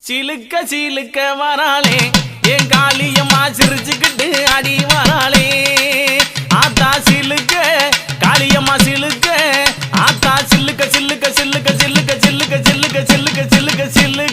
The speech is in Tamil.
சிலுக்க சிலுக்க வராளே என் காளியம்மா சிரிச்சுக்கிட்டு அடி வராளே ஆத்தா சிலுக்க காளியம்மா சிலுக்க ஆத்தா சில்லுக்க சில்லுக்க சில்லுக்க சில்லுக்க சில்லுக்க சில்லுக்க சில்லுக்க சில்லுக்க சில்லு